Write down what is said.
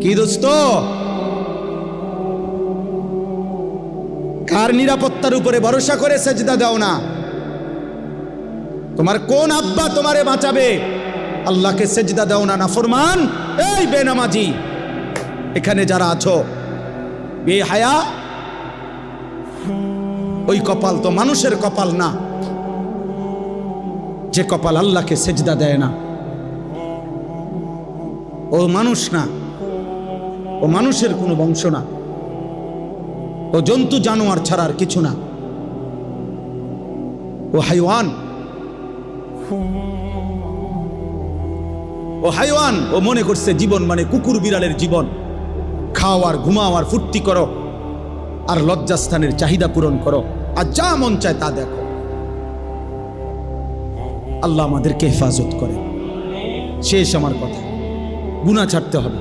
কি দোস্ত, কার নিরাপত্তার উপরে ভরসা করে সেজদা দাও না? তোমার কোন আব্বা তোমারে বাঁচাবে? আল্লাহকে সেজদা দাও না নাফরমান। এই বেনামাজি, এখানে যারা আছো বেহায়া, ওই কপাল তো মানুষের কপাল না যে কপাল আল্লাহকে সেজদা দেয় না। ও মানুষ না, ও মানুষের কোনো বংশ না, ও জন্তু জানোয়ার ছাড়ার কিছু না, ও হাইওয়ান। ও হাইওয়ান, ও মনে করছে জীবন মানে কুকুর বিড়ালের জীবন। খাও আর ঘুমাও আর ফুর্তি করো আর লজ্জাস্থানের চাহিদা পূরণ করো আর যা মন চায় তা দেখো। আল্লাহ আমাদেরকে হেফাজত করে। শেষ আমার কথা, গুনাহ ছাড়তে হবে।